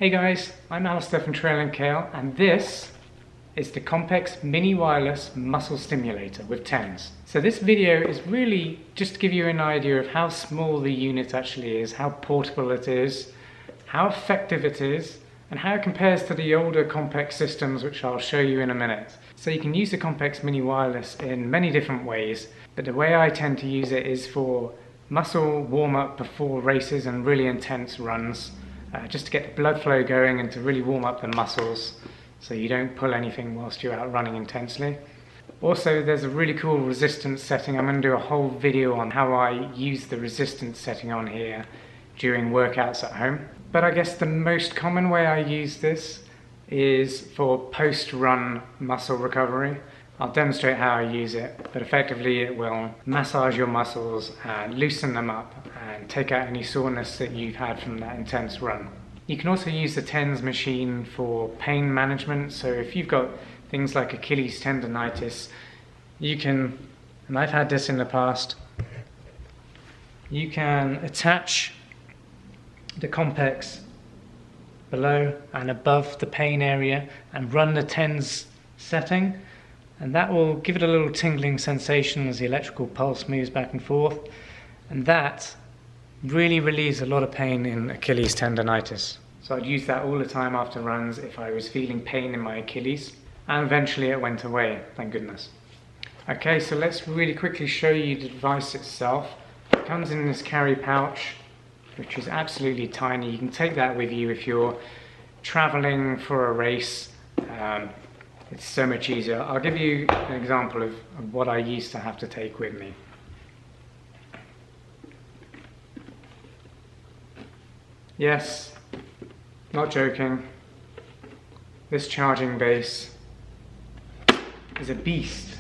Hey guys, I'm Alistair from Trail & Kale, and this is the Compex Mini Wireless Muscle Stimulator with TENS. So this video is really just to give you an idea of how small the unit actually is, how portable it is, how effective it is, and how it compares to the older Compex systems, which I'll show you in a minute. So you can use the Compex Mini Wireless in many different ways, but the way I tend to use it is for muscle warm-up before races and really intense runs. Just to get the blood flow going and to really warm up the muscles so you don't pull anything whilst you're out running intensely. Also, there's a really cool resistance setting. I'm going to do a whole video on how I use the resistance setting on here during workouts at home. But I guess the most common way I use this is for post-run muscle recovery. I'll demonstrate how I use it, but effectively it will massage your muscles and loosen them up and take out any soreness that you've had from that intense run. You can also use the TENS machine for pain management, so if you've got things like achilles tendonitis, you can, and I've had this in the past, you can attach the Compex below and above the pain area and run the TENS setting. And that will give it a little tingling sensation as the electrical pulse moves back and forth. And that really relieves a lot of pain in achilles tendonitis. So I'd use that all the time after runs if I was feeling pain in my Achilles. And eventually it went away, thank goodness. Okay, so let's really quickly show you the device itself. It comes in this carry pouch, which is absolutely tiny. You can take that with you if you're traveling for a race. It's so much easier. I'll give you an example of what I used to have to take with me. Yes, not joking. This charging base is a beast.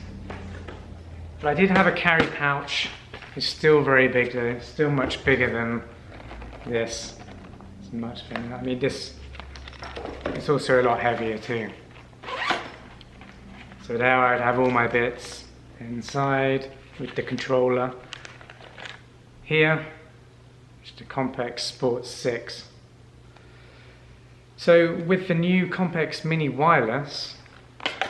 But I did have a carry pouch. It's still very big though. It's still much bigger than this. It's much bigger. I mean, this, it's also a lot heavier too. So there I'd have all my bits inside with the controller. Here, just a Compex Sport 6. So with the new Compex Mini Wireless,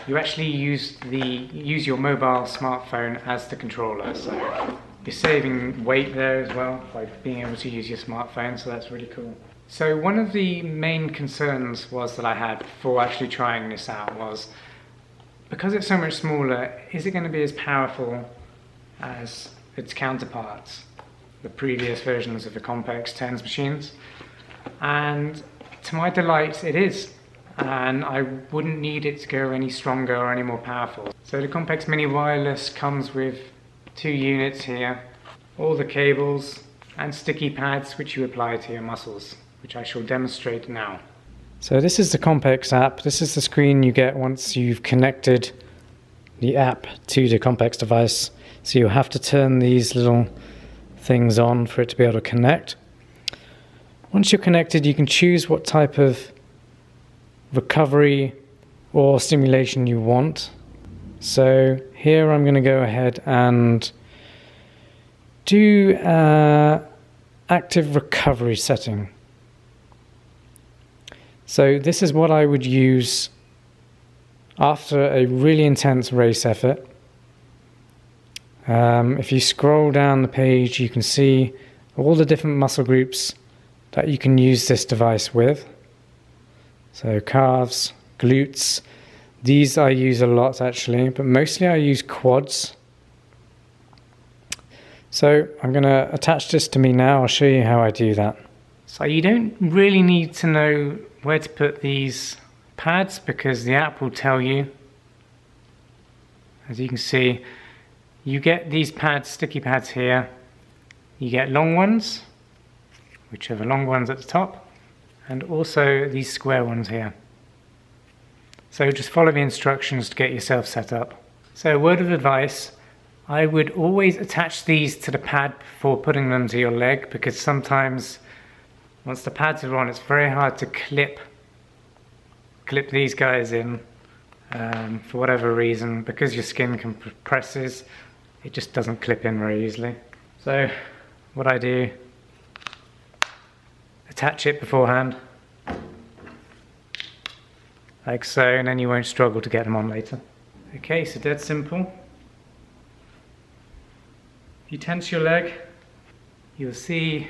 you actually use your mobile smartphone as the controller. So you're saving weight there as well by being able to use your smartphone, so that's really cool. So one of the main concerns that I had before actually trying this out was, because it's so much smaller, is it going to be as powerful as its counterparts, the previous versions of the Compex TENS machines? And to my delight, it is. And I wouldn't need it to go any stronger or any more powerful. So the Compex Mini Wireless comes with 2 units here, all the cables and sticky pads which you apply to your muscles, which I shall demonstrate now. So this is the Compex app. This is the screen you get once you've connected the app to the Compex device. So you'll have to turn these little things on for it to be able to connect. Once you're connected, you can choose what type of recovery or stimulation you want. So here I'm going to go ahead and do active recovery setting. So this is what I would use after a really intense race effort. If you scroll down the page, you can see all the different muscle groups that you can use this device with. So calves, glutes, these I use a lot actually, but mostly I use quads. So I'm going to attach this to me now. I'll show you how I do that. So you don't really need to know where to put these pads because the app will tell you. As you can see, you get these pads, sticky pads here. You get long ones, which are the long ones at the top, and also these square ones here. So just follow the instructions to get yourself set up. So a word of advice, I would always attach these to the pad before putting them to your leg, because sometimes once the pads are on, it's very hard to clip these guys in for whatever reason. Because your skin compresses, it just doesn't clip in very easily. So what I do, attach it beforehand, like so, and then you won't struggle to get them on later. Okay, so dead simple. If you tense your leg, you'll see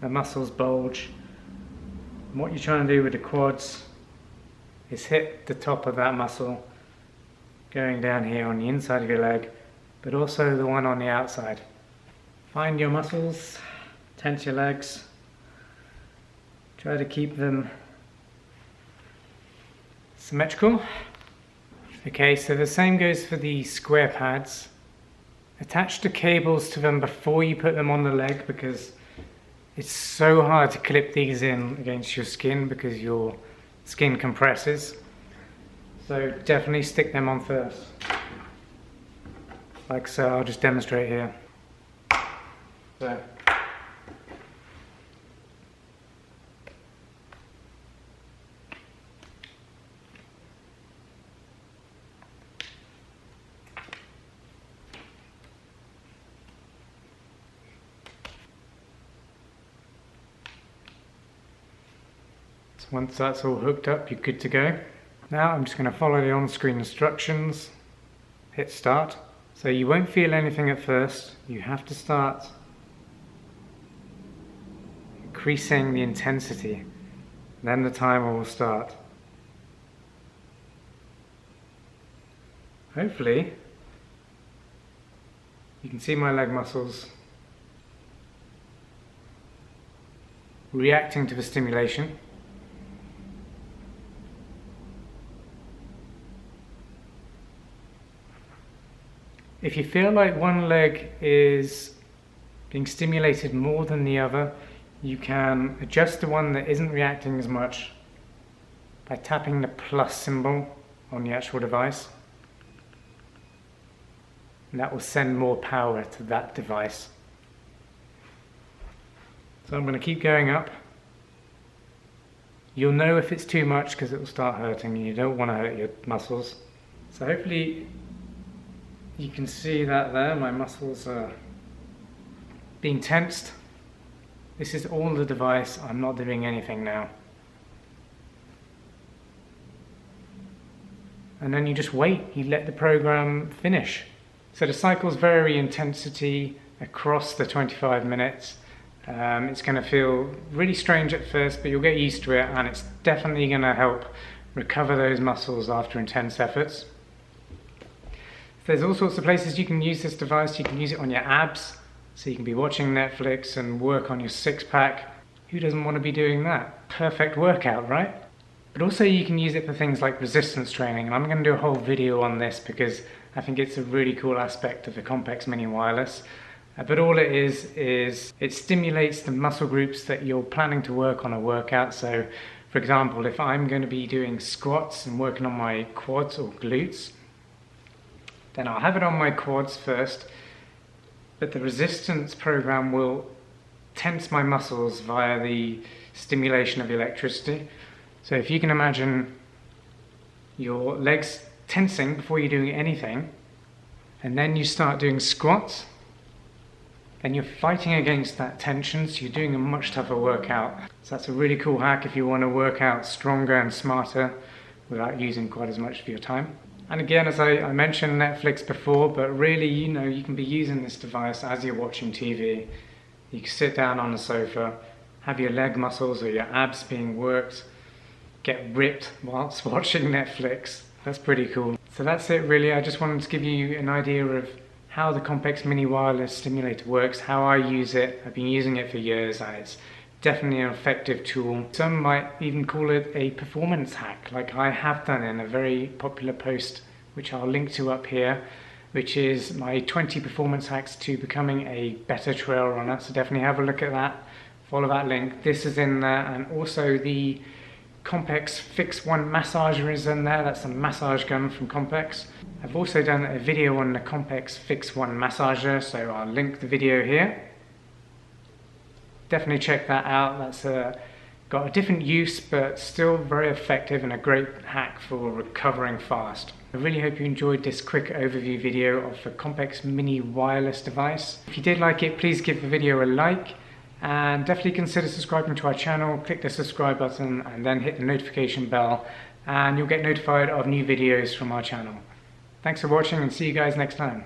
the muscles bulge. And what you're trying to do with the quads is hit the top of that muscle going down here on the inside of your leg, but also the one on the outside. Find your muscles, tense your legs, try to keep them symmetrical. Okay, so the same goes for the square pads. Attach the cables to them before you put them on the leg, because it's so hard to clip these in against your skin because your skin compresses. So definitely stick them on first. Like so, I'll just demonstrate here. So. Once that's all hooked up, you're good to go. Now I'm just going to follow the on-screen instructions, hit start. So you won't feel anything at first, you have to start increasing the intensity, then the timer will start. Hopefully you can see my leg muscles reacting to the stimulation. If you feel like one leg is being stimulated more than the other, you can adjust the one that isn't reacting as much by tapping the plus symbol on the actual device. And that will send more power to that device. So I'm going to keep going up. You'll know if it's too much because it will start hurting and you don't want to hurt your muscles. So hopefully you can see that there, my muscles are being tensed. This is all the device, I'm not doing anything now. And then you just wait, you let the program finish. So the cycles vary intensity across the 25 minutes. It's going to feel really strange at first, but you'll get used to it, and it's definitely going to help recover those muscles after intense efforts. There's all sorts of places you can use this device. You can use it on your abs, so you can be watching Netflix and work on your six-pack. Who doesn't want to be doing that? Perfect workout, right? But also you can use it for things like resistance training, and I'm going to do a whole video on this because I think it's a really cool aspect of the Compex Mini Wireless. But all it is it stimulates the muscle groups that you're planning to work on a workout. So, for example, if I'm going to be doing squats and working on my quads or glutes, then I'll have it on my quads first, but the resistance program will tense my muscles via the stimulation of electricity. So if you can imagine your legs tensing before you're doing anything, and then you start doing squats, then you're fighting against that tension, so you're doing a much tougher workout. So that's a really cool hack if you want to work out stronger and smarter without using quite as much of your time. And again, as I mentioned Netflix before, but really, you can be using this device as you're watching TV. You can sit down on the sofa, have your leg muscles or your abs being worked, get ripped whilst watching Netflix. That's pretty cool. So that's it really. I just wanted to give you an idea of how the Compex Mini Wireless Stimulator works, how I use it. I've been using it for years and it's definitely an effective tool. Some might even call it a performance hack, like I have done in a very popular post which I'll link to up here, which is my 20 performance hacks to becoming a better trail runner. So definitely have a look at that, follow that link. This is in there, and also the Compex Fix One massager is in there. That's a massage gun from Compex. I've also done a video on the Compex Fix One massager, so I'll link the video here. Definitely check that out. That's got a different use, but still very effective and a great hack for recovering fast. I really hope you enjoyed this quick overview video of the Compex Mini Wireless device. If you did like it, please give the video a like, and definitely consider subscribing to our channel. Click the subscribe button and then hit the notification bell, and you'll get notified of new videos from our channel. Thanks for watching and see you guys next time.